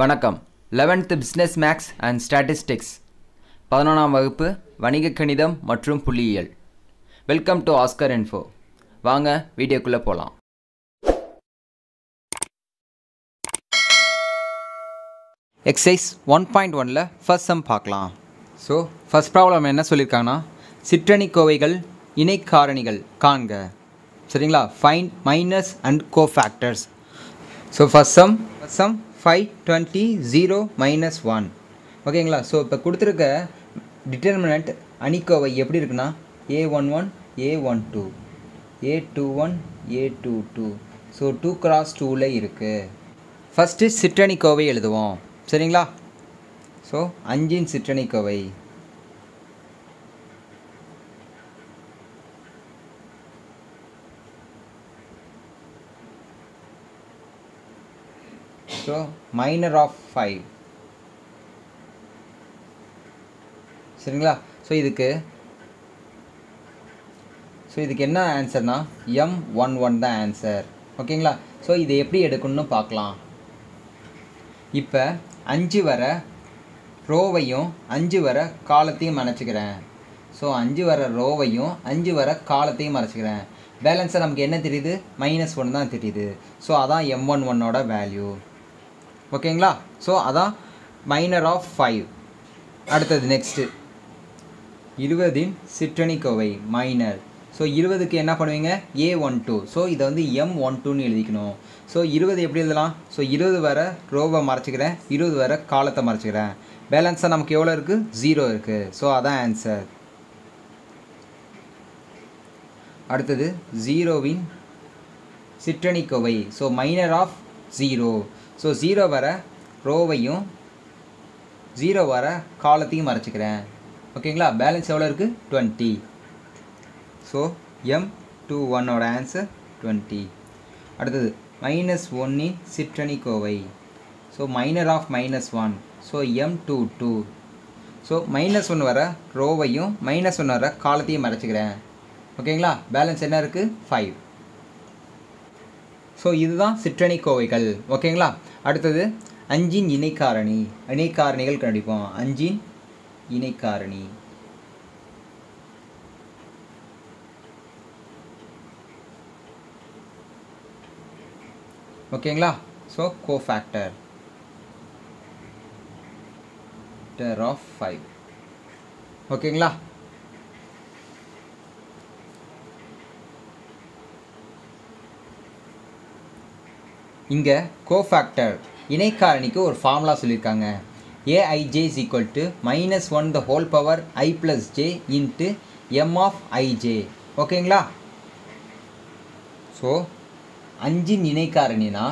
வணக்கம் 11th business maths and statistics 11ஆம் வகுப்பு வணிக கணிதம் மற்றும் புள்ளியியல். Welcome to Oscar info. வாங்க வீடியோக்குள்ளே போகலாம். எக்ஸசைஸ் 1.1ல் ஃபர்ஸ்ட் சம் பார்க்கலாம். ஸோ ஃபர்ஸ்ட் ப்ராப்ளம் என்ன சொல்லியிருக்காங்கன்னா, சிற்றணிக்கோவைகள் இணைக்காரணிகள் காண்க. சரிங்களா? Find minus and cofactors. So first sum 5, 20, 0, -1. ஓகேங்களா? ஸோ இப்போ கொடுத்துருக்க டிட்டர்மினன்ட் அணிக்கோவை எப்படி இருக்குன்னா, A11, A12, A21, A22. So 2x2ல் இருக்குது. ஃபஸ்ட்டு சிற்றணிக்கோவை எழுதுவோம். சரிங்களா? ஸோ 5இன் சிற்றணிக்கோவை. So minor of 5. சரிங்களா? ஸோ இதுக்கு என்ன ஆன்சர்னா M11 தான் ஆன்சர். ஓகேங்களா? ஸோ இதை எப்படி எடுக்கணும்னு பார்க்கலாம். இப்போ 5 வர ரோவையும் 5 வர காலத்தையும் மறைச்சிக்கிறேன். ஸோ 5 வர ரோவையும் 5 வர காலத்தையும் மறைச்சிக்கிறேன். பேலன்ஸாக நமக்கு என்ன தெரியுது? -1 தான் தெரியுது. ஸோ அதான் M11ஓட வேல்யூ. ஓகேங்களா? ஸோ அதான் மைனர் ஆஃப் 5. அடுத்தது நெக்ஸ்ட்டு 20இன் சிற்றணிக்கோவை மைனர். ஸோ 20க்கு என்ன பண்ணுவீங்க? A12. ஸோ இதை வந்து M12ன்னு எழுதிக்கணும். ஸோ 20 எப்படி எழுதலாம்? ஸோ 20 வர ரோவை மறைச்சிக்கிறேன், 20 வர காலத்தை மறைச்சிக்கிறேன். பேலன்ஸாக நமக்கு எவ்வளோ இருக்குது? 0 இருக்குது. ஸோ அதான் ஆன்சர். அடுத்தது 0வின் சிற்றணிக்கோவை. So minor of 0. ஸோ 0 வர ரோவையும் 0 வர காலத்தையும் மறைச்சிக்கிறேன். ஓகேங்களா? பேலன்ஸ் எவ்வளோ இருக்குது? 20. ஸோ M21ஓட ஆன்சர் 20. அடுத்தது -1இன் சிற்றணிக்கோவை. So minor of -1. So M22. So -1 வர ரோவையும் -1 வர காலத்தையும் மறைச்சிக்கிறேன். ஓகேங்களா? பேலன்ஸ் என்ன இருக்குது? 5. ஸோ இதுதான் சிற்றணிக்கோவைகள். ஓகேங்களா? அடுத்தது 5இன் இணைக்காரணிகள் கண்டிப்போம். 5இன் இணைக்காரணி. ஓகேங்களா? So cofactor of 5. ஓகேங்களா? இங்கே கோஃபேக்டர் இணைக்காரணிக்கு ஒரு ஃபார்முலா சொல்லியிருக்காங்க. Aij is equal to -1 the whole power I plus j into m of ij. ஓகேங்களா? ஸோ 5இன் இணைக்காரணினா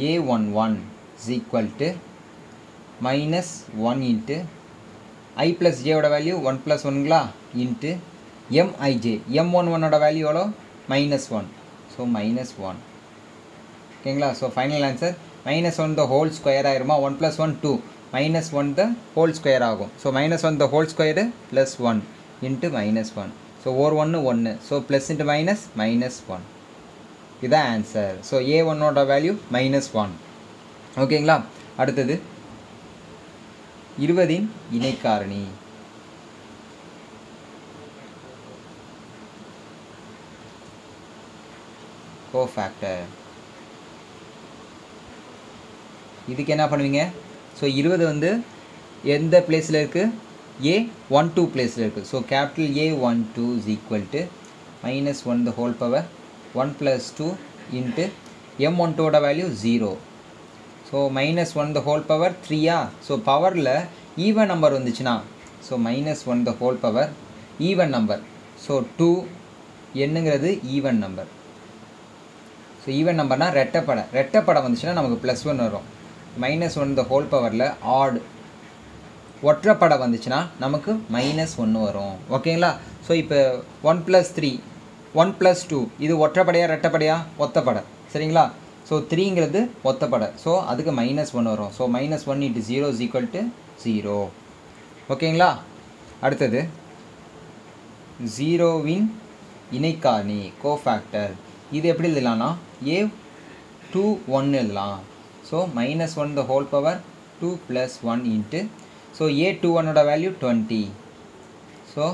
A11 is equal to -1 into I plus j ஓட வேல்யூ 1 + 1ங்களா into mij. M11ஓட வேல்யூ எவ்வளோ? -1. So -1. ஓகேங்களா? So final answer -1 the whole square ஆயிருமா? 1 + 1 2, -1 the whole square ஆகும். So -1 the whole square +1 into -1. So ஒரு 1 so plus into minus -1. இதுதான் answer. So A1ஓட value -1. ஓகேங்களா? அடுத்தது 20இன் இணைக்காரணி. Cofactor. இதுக்கு என்ன பண்ணுவீங்க? ஸோ 20 வந்து எந்த பிளேஸில் இருக்குது? A12 பிளேஸில் இருக்குது. So capital A12 is equal to -1 the whole power 1 + 2 into M12ஓட value 0. So -1 the whole power 3. So பவரில் ஈவன் நம்பர் வந்துச்சுன்னா, so -1 the whole power even number. So 2 என்னங்கிறது ஈவன் நம்பர். ஸோ ஈவன் நம்பர்னால் ரெட்டப்படை வந்துச்சுன்னா நமக்கு +1 வரும். -1 the whole பவரில் ஆட் ஒற்றைப்படை வந்துச்சுன்னா நமக்கு -1 வரும். ஓகேங்களா? ஸோ இப்போ 1 + 3, 1 + 2 இது ஒற்றைப்படையா ரெட்டப்படையா? ஒத்தப்படை. சரிங்களா? ஸோ 3ங்கிறது ஒத்தப்படை. ஸோ அதுக்கு -1 வரும். So -1 into 0 is equal to 0. ஓகேங்களா? அடுத்தது 0வின் இணைக்காரணி கோஃபேக்டர். இது எப்படி எழுதலாம்னா A21 எழுதலாம். So -1 the whole power 2 plus 1 into so a21 ஓட value 20. So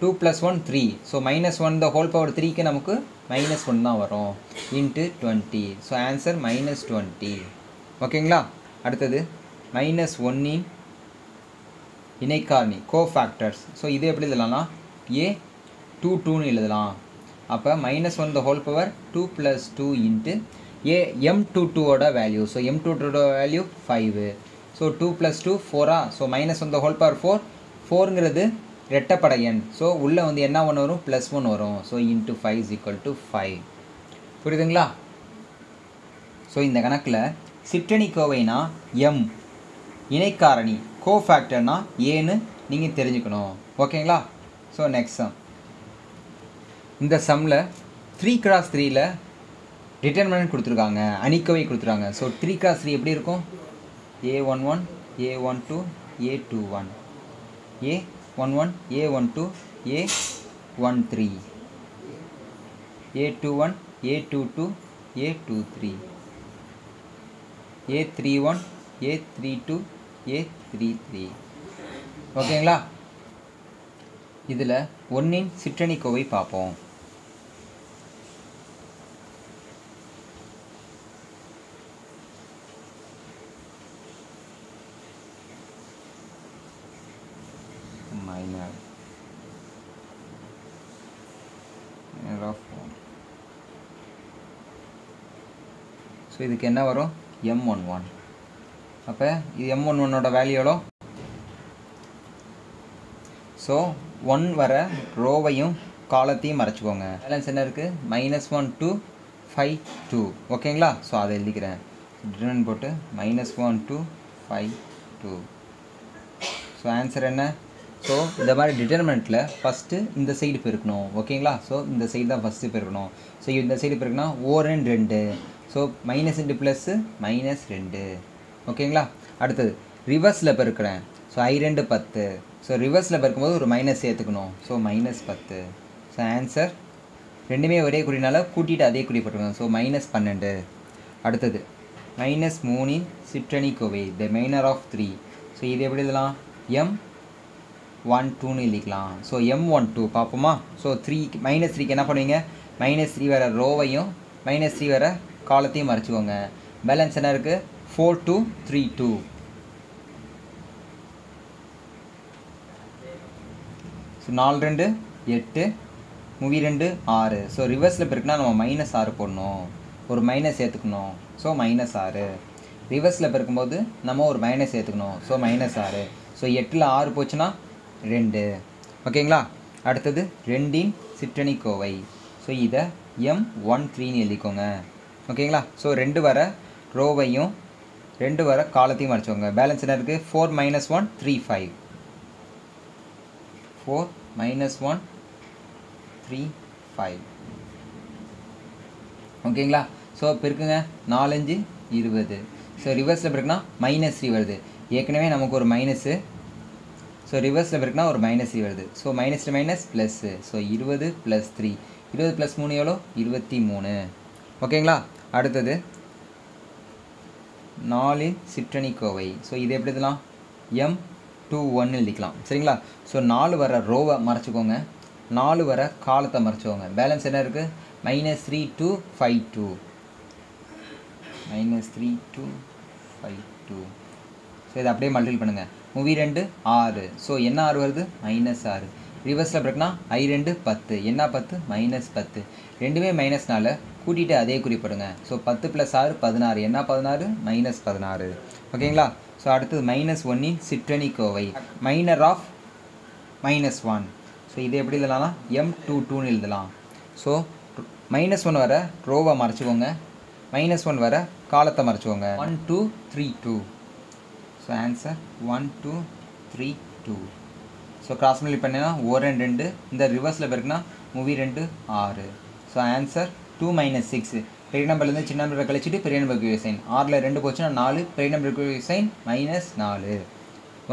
2 plus 1 3. So -1 the whole power 3க்கு நமக்கு -1 தான் வரும் into 20. So answer -20. ஓகேங்களா? அடுத்தது -1 இன் இணைக்காரணி கோஃபேக்டர்ஸ். ஸோ இது எப்படி எழுதலாம்னா a22ன்னு எழுதலாம். அப்போ -1 the whole power 2 plus 2 into m22 ஓட வேல்யூ. ஸோ m22 ஓட value 5. So 2 plus 2 4. So -1 the whole power 4. 4ங்கிறது ரெட்டப்படை எண். ஸோ உள்ளே வந்து என்ன ஒன்று வரும் +1 வரும். So into 5 is equal to 5. புரியுதுங்களா? ஸோ இந்த கணக்கில் சிற்றணி கோவைனா m, இணைக்காரணி கோஃபேக்டர்னா ஏன்னு நீங்கள் தெரிஞ்சுக்கணும். ஓகேங்களா? So next sum. இந்த சம்மில் 3x3ல் டிட்டர்மினன்ட் கொடுத்துருக்காங்க, அணிக்கோவை கொடுத்துருக்காங்க. ஸோ 3x3 எப்படி இருக்கும்? a11 a12 a21 a11 a12 a13 a21 a22 a23 a31 a32 a33. ஓகேங்களா? இதில் 1இன் சிற்றணி கோவை பார்ப்போம். ஸோ இதுக்கு என்ன வரும்? m11. அப்போ இது m11ஓட வேல்யூ எவ்வளோ? ஸோ 1 வர ரோவையும் காலத்தையும் மறைச்சிக்கோங்க. பேலன்ஸ் என்ன இருக்குது? -1 2 5 2. ஓகேங்களா? ஸோ அதை எழுதிக்கிறேன். டிட்டர்மினன்ட் போட்டு -1 2 5 2. ஸோ ஆன்சர் என்ன? ஸோ இந்த மாதிரி டிட்டர்மினன்ட்டில் ஃபஸ்ட்டு இந்த சைடு பெருக்கணும். ஓகேங்களா? ஸோ இந்த சைடு தான் ஃபஸ்ட்டு பெருக்கணும். ஸோ இந்த சைடு பெருக்குனா ஓரன் 2. ஸோ -2 + -2. ஓகேங்களா? அடுத்தது ரிவர்ஸில் பெருக்கிறேன். So I2 10. ஸோ ரிவர்ஸில் பெருக்கும்போது ஒரு மைனஸ் சேர்த்துக்கணும். ஸோ -10. ஸோ ஆன்சர் ரெண்டுமே ஒரே குறினால கூட்டிகிட்டு அதே குறி போட்டுருக்கோம். ஸோ -12. அடுத்தது -3 இன் சிற்றணி கோவை த மைனர் ஆஃப் 3. ஸோ இது எப்படி எழுதலாம்? m12ன்னு எழுதிக்கலாம். ஸோ m12 பார்ப்போமா? ஸோ -3க்கு என்ன பண்ணுவீங்க? -3 வர ரோவையும் -3 வர காலத்தையும் மறைச்சிக்கோங்க. பேலன்ஸ் என்ன இருக்குது? 4 2 3 2. So 4 2 8 movie 2 6. ஸோ ரிவர்ஸில் பெருக்குனா நம்ம -6 போடணும், ஒரு மைனஸ் சேர்த்துக்கணும். ஸோ -6. ரிவர்ஸில் பெருக்கும்போது நம்ம ஒரு மைனஸ் சேர்த்துக்கணும். ஸோ -6. ஸோ 8ல் 6 போச்சுன்னா 2. ஓகேங்களா? அடுத்தது 2இன் சிற்றணி கோவை. ஸோ இதை m13ன்னு எழுதிக்கோங்க. ஓகேங்களா? ஸோ 2 வர ரோவையும் 2 வர காலத்தையும் மறைச்சோங்க. பேலன்ஸ் என்ன இருக்குது? 4 - 1 3 5. 4 - 1 3 5. ஓகேங்களா? ஸோ பெருக்குங்க. 4 5 20. ஸோ ரிவர்ஸில் பெருக்குனா -3 வருது. ஏற்கனவே நமக்கு ஒரு மைனஸு. ஸோ ரிவர்ஸில் பெருக்குனா ஒரு -3 வருது. So minus minus plus. So 20 + 3. 20 + 3 எவ்வளோ? 23. ஓகேங்களா? அடுத்தது 4இன் சிற்றணி கோவை. ஸோ இது எப்படி எழுதலாம்? m21 எழுதிக்கலாம். சரிங்களா? ஸோ 4 வர ரோவை மறைச்சிக்கோங்க, 4 வர காலத்தை மறைச்சிக்கோங்க. பேலன்ஸ் என்ன இருக்குது? -3 2 5 2. -3 2 5 2. ஸோ இதை அப்படியே மல்டிபிள் பண்ணுங்கள். மூவி 2 6. ஸோ என்ன 6 வருது? -6. ரிவர்ஸில் பிறகுனா I2 10. என்ன 10? -10. ரெண்டுமே மைனஸ்னால கூட்டிகிட்டு அதே குறிப்பிடுங்க. ஸோ 10 + 6 16. என்ன 16? -16. ஓகேங்களா? ஸோ அடுத்தது -1இன் சிற்றணி கோவை மைனர் ஆஃப் -1. ஸோ இது எப்படி எழுதலாம்னா m22ன்னு எழுதலாம். ஸோ -1 வர ரோவை மறைச்சிக்கோங்க, -1 வர காலத்தை மறைச்சிக்கோங்க. 1 2 3 2. So answer 1 2 3 2. So cross multiply பண்ணினா ஓரன் 2. இந்த ரிவர்ஸில் பெருக்குனா மூவி 2 6. So answer 2 - 6. பெரிய நம்பர்லேருந்து சின்ன நம்பரை கழிச்சிட்டு பெரிய நம்பருக்கு சைன். 6ல் 2 போச்சுன்னா 4. பெரிய நம்பருக்கு சைன் -4.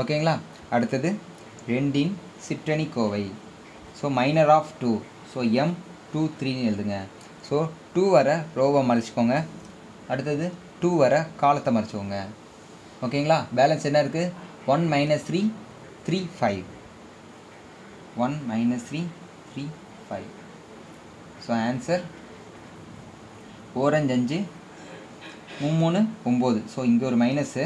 ஓகேங்களா? அடுத்தது 2இன் சிற்றணி கோவை. So minor of 2. ஸோ m23ன்னு எழுதுங்க. ஸோ 2 வர ரோவை மறைச்சிக்கோங்க. அடுத்தது 2 வர காலத்தை மறைச்சுக்கோங்க. ஓகேங்களா? பேலன்ஸ் என்ன இருக்குது? 1 - 3 3 5. 1 - 3 3 5. So answer ஓரஞ்சு 5 3 9. ஸோ இங்கே ஒரு மைனஸு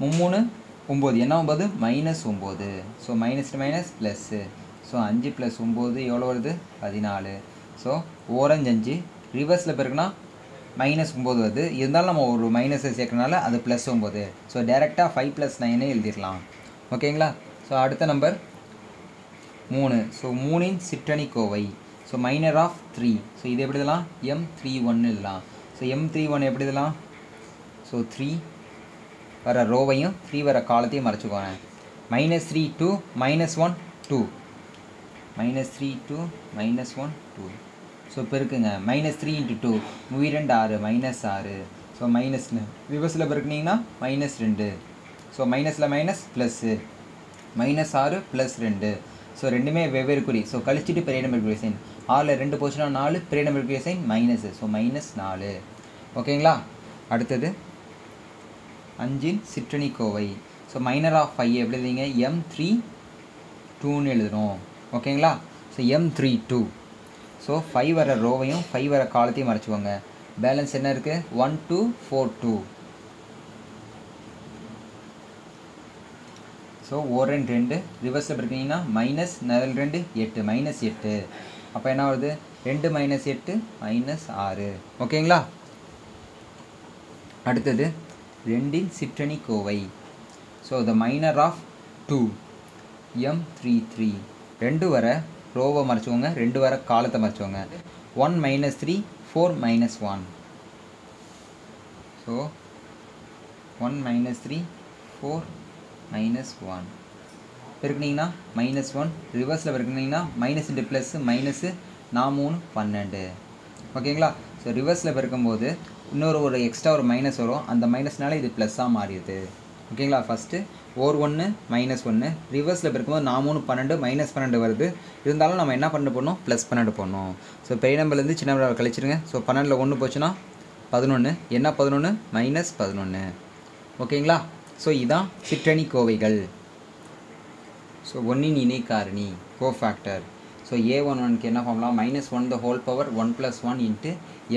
3 9 என்ன 9 -9. So minus minus plus. So 5 + 9 எவ்வளோ வருது? 14. ஸோ ஓரஞ்சு 5 ரிவர்ஸில் பெருக்குனா -9 வருது. இருந்தாலும் நம்ம ஒரு மைனஸை சேர்க்கறனால அது +9. ஸோ டேரெக்டாக 5 + 9 எழுதிடலாம். ஓகேங்களா? ஸோ அடுத்த நம்பர் 3. ஸோ 3இன் சிற்றணிக்கோவை. So minor of 3. ஸோ இது எப்படி எழுதலாம்? M31 எழுதலாம். ஸோ M31 எப்படி எழுதலாம்? ஸோ 3 வர ரோவையும் 3 வர காலத்தையும் மறைச்சிக்கோங்க. -3 2 -1 2. -3 2 -1 2. ஸோ பெருக்குங்க. -3 × 2 2 6 -6. ஸோ மைனஸில் ரிவர்ஸில் பெருக்குனிங்கன்னா -2. ஸோ மைனஸில் மைனஸ் ப்ளஸ்ஸு -6 + 2. ஸோ ரெண்டுமே வெவ்வேறு குறி. ஸோ கழிச்சிட்டு பெரிய நம்பர் குறி சைன். 6ல் 2 போச்சுன்னா 4, பெரிய நம்பர் குறி சைன் மைனஸு. ஸோ -4. ஓகேங்களா? அடுத்தது 5இன் சிற்றணிக்கோவை. ஸோ மைனர் ஆஃப் 5 எப்படி எழுதிங்க? M32ன்னு எழுதணும். ஓகேங்களா? So M32. ஸோ 5 வர ரோவையும் 5 வர காலத்தையும் மறைச்சிக்கோங்க. பேலன்ஸ் என்ன இருக்குது? 1 2 4 2. ஸோ ஓரன் 2 ரிவர்ஸில் இருக்கீங்கன்னா -2 8 -8. அப்போ என்ன வருது? 2 - 8 -6. ஓகேங்களா? அடுத்தது 2இன் சிற்றணிக்கோவை. So the minor of 2 M33. 2 வர ரோவை மறைச்சிக்கோங்க, 2 வர காலத்தை மறைச்சிக்கோங்க. 1 - 3 4 -1. ஸோ 1 - 3 4 -1 பெருக்குனிங்கன்னா -1. ரிவர்ஸில் பெருக்குனிங்கன்னா மைனஸ் இன்ட்டு ப்ளஸ்ஸு மைனஸு 4 3 12. ஓகேங்களா? ஸோ ரிவர்ஸில் பெருக்கும்போது ஒரு எக்ஸ்ட்ரா ஒரு மைனஸ் வரும். அந்த மைனஸ்னால இது ப்ளஸ்ஸாக மாறிடுது. ஓகேங்களா? ஃபஸ்ட்டு ஓர் 1 -1 ரிவர்ஸில் பெருக்கும்போது 4 3 12 -12 வருது. இருந்தாலும் நம்ம என்ன பண்ணணும்? +12 போடணும். ஸோ பெரிய நம்பர்லேருந்து சின்ன நம்பர் கழிச்சிருங்க. ஸோ 12ல் 1 போச்சுன்னா 11. என்ன 11? -11. ஓகேங்களா? ஸோ இதுதான் சிற்றணி கோவைகள். ஸோ 1இன் இணைக்காரணி கோஃபேக்டர். ஸோ A11க்கு என்ன பண்ணலாம்? -1 த ஹோல் பவர் 1 + 1 ×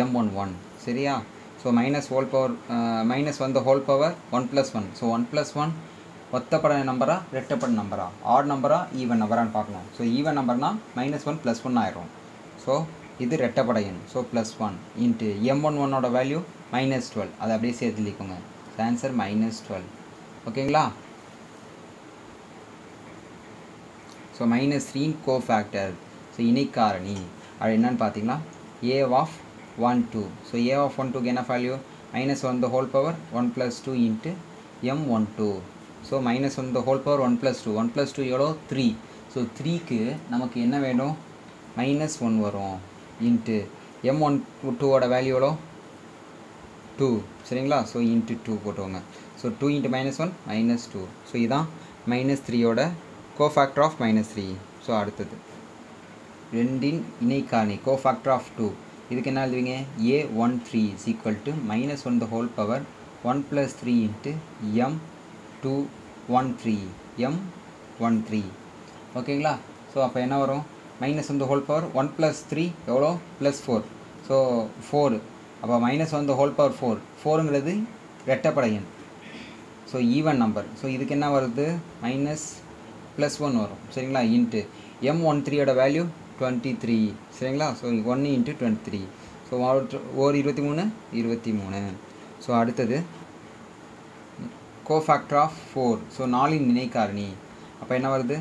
M11. சரியா? So -1 the whole power 1 + 1. So 1 + 1 ஒத்தப்பட நம்பரா ரெட்டப்பட நம்பரா ஆட் நம்பரா ஈவன் நம்பரான்னு பார்க்கணும். ஸோ ஈவன் நம்பர்னா -1 + 1 ஆயிரும். ஸோ இது ரெட்டப்பட எண். ஸோ +1 × M11ஓட வேல்யூ -12. அதை அப்படியே சேர்த்து எழுதிக்கோங்க. ஆன்சர் -12. ஓகேங்களா? So -3 cofactor. ஸோ இணைக்காரணி அது என்னன்னு பார்த்தீங்கன்னா A12. ஸோ A12க்கு என்ன value? -1 the whole power 1 + 2 × M12. So -1 the whole power 1 + 2. 1 + 2 எவ்வளோ? 3. ஸோ 3க்கு நமக்கு என்ன வேணும்? -1 வரும் இன்ட்டு M12ஓட வேல்யூ எவ்வளோ? 2. சரிங்களா? ஸோ × 2 போட்டுவோங்க. ஸோ 2 × -1 -2. ஸோ இதுதான் -3ஓட கோஃபேக்டர் ஆஃப் -3. ஸோ அடுத்தது 2இன் இணைக்காரணி கோஃபேக்டர் ஆஃப் 2. இதுக்கு என்ன எழுதுவீங்க? A13 = -1 the whole power 1 + 3 × M213. M13. ஓகேங்களா? ஸோ அப்போ என்ன வரும்? -1 த ஹோல் பவர் 1 + 3 எவ்வளோ? +4. ஸோ 4. அப்போ -1 த ஹோல் பவர் 4. 4ங்கிறது ரெட்டப்படை எண். So even number. ஸோ இதுக்கு என்ன வருது? -+1 வரும். சரிங்களா? இன்ட்டு M13ஓட வேல்யூ 23. சரிங்களா? ஸோ 1 × 23. ஸோ ஒரு 23 23. ஸோ அடுத்தது கோஃபேக்டர் ஆஃப் 4. ஸோ 4இன் இணைக்காரணி. அப்போ என்ன வருது?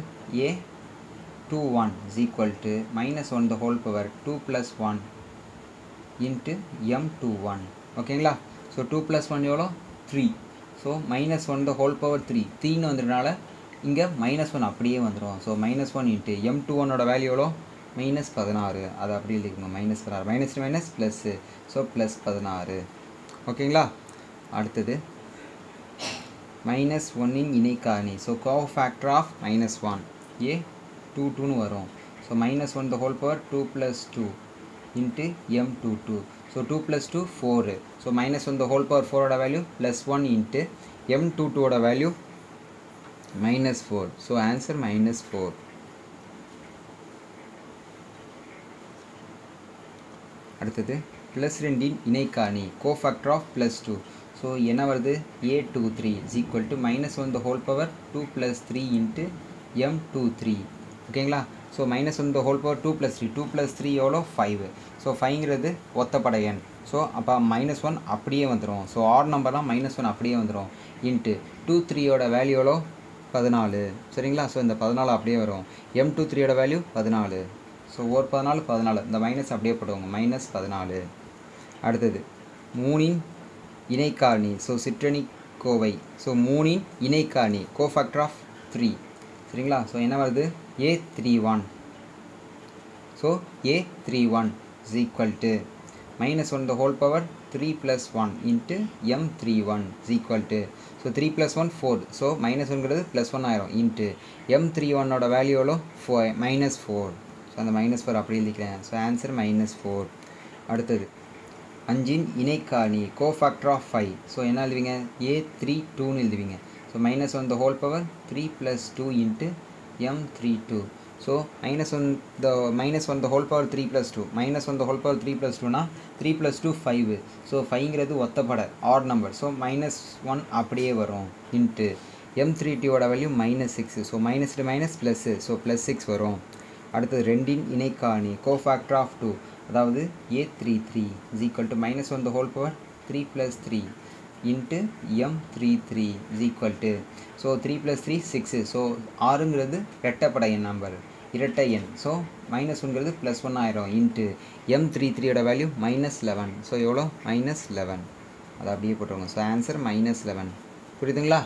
A21 = -1 the whole power 2 + 1 × M21. ஓகேங்களா? ஸோ 2 + 1 எவ்வளோ? 3. So -1 the whole power 3. 3ன்னு வந்துடுறனால இங்கே -1 அப்படியே வந்துடும். ஸோ -1 × M21ஓட வேல்யூ எவ்வளோ? -16. அதை அப்படி எழுதிக்கணும். -16 - ப்ளஸ்ஸு. ஸோ +16. ஓகேங்களா? அடுத்தது -1இன் இணைக்காரணி. ஸோ கோஃபேக்டர் ஆஃப் -1 A22ன்னு வரும். So -1 the whole power 2 + 2 × M22. So 2 + 2 4. So -1 the whole power 4 ஓட வேல்யூ +1 இன்ட்டு m22 ஓட வேல்யூ -4. So answer -4. அடுத்தது +2 இன் இணைக்காணி கோஃபேக்டர் ஆஃப் +2. ஸோ என்ன வருது a23 is equal to -1 the whole power 2 + 3 into m23. ஓகேங்களா? So -1 the whole power 2 + 3. 2 + 3 எவ்வளோ 5. So 5ங்கிறது ஒத்தப்படை எண். So அப்போ -1 அப்படியே வந்துடும். ஸோ ஆட் நம்பர்லாம் -1 அப்படியே வந்துடும் இன்ட்டு 23யோட வேல்யூ எவ்வளோ 14. சரிங்களா? ஸோ இந்த 14 அப்படியே வரும். m23யோட வேல்யூ 14. ஸோ ஒரு 14 இந்த மைனஸ் அப்படியே போடுவாங்க -14. அடுத்தது 3 இணைக்காணி. ஸோ சிற்றணி கோவை. ஸோ 3 இணைக்காணி கோஃபேக்டர் ஆஃப் 3. சரிங்களா? ஸோ என்ன வருது a31. So a31 is equal to -1 the whole power 3 + 1 into m31 is equal to. So 3 + 1 4. So -1ங்கிறது +1 ஆயிரும் இன்ட்டு m31ஓட வேல்யூ எவ்வளோ -4. ஸோ அந்த -4 அப்படி எழுதிக்கிறேன். So answer -4. அடுத்தது 5 இணைக்காணி கோஃபேக்டர் ஆஃப் 5. ஸோ என்ன எழுதுவீங்க a32ன்னு எழுதுவீங்க. So -1 the whole power 3 + 2 into m32. So -1 the whole power 3 + 2. -1 the whole power 3 + 2னா 3 + 2 5. ஸோ 5ங்கிறது ஒத்தப்படை ஆட் நம்பர். ஸோ -1 அப்படியே வரும் இன்ட்டு m32ஓட வேல்யூ -6. So -−, plus. ஸோ +6 வரும். அடுத்தது 2 இணைக்காணி கோஃபேக்டர் ஆஃப் 2. அதாவது a33 is equal to -1 the whole power 3 + 3 into m33 is equal to. So 3 + 3 6. So 6ங்கிறது இரட்டைப்படை எண் நம்பர் இரட்டை எண். ஸோ -1ங்கிறது +1 ஆயிரும் இன்ட்டு m33ஓட வேல்யூ -11. ஸோ எவ்வளோ -11. அதை அப்படியே போட்டுருங்க. So answer -11. புரியுதுங்களா?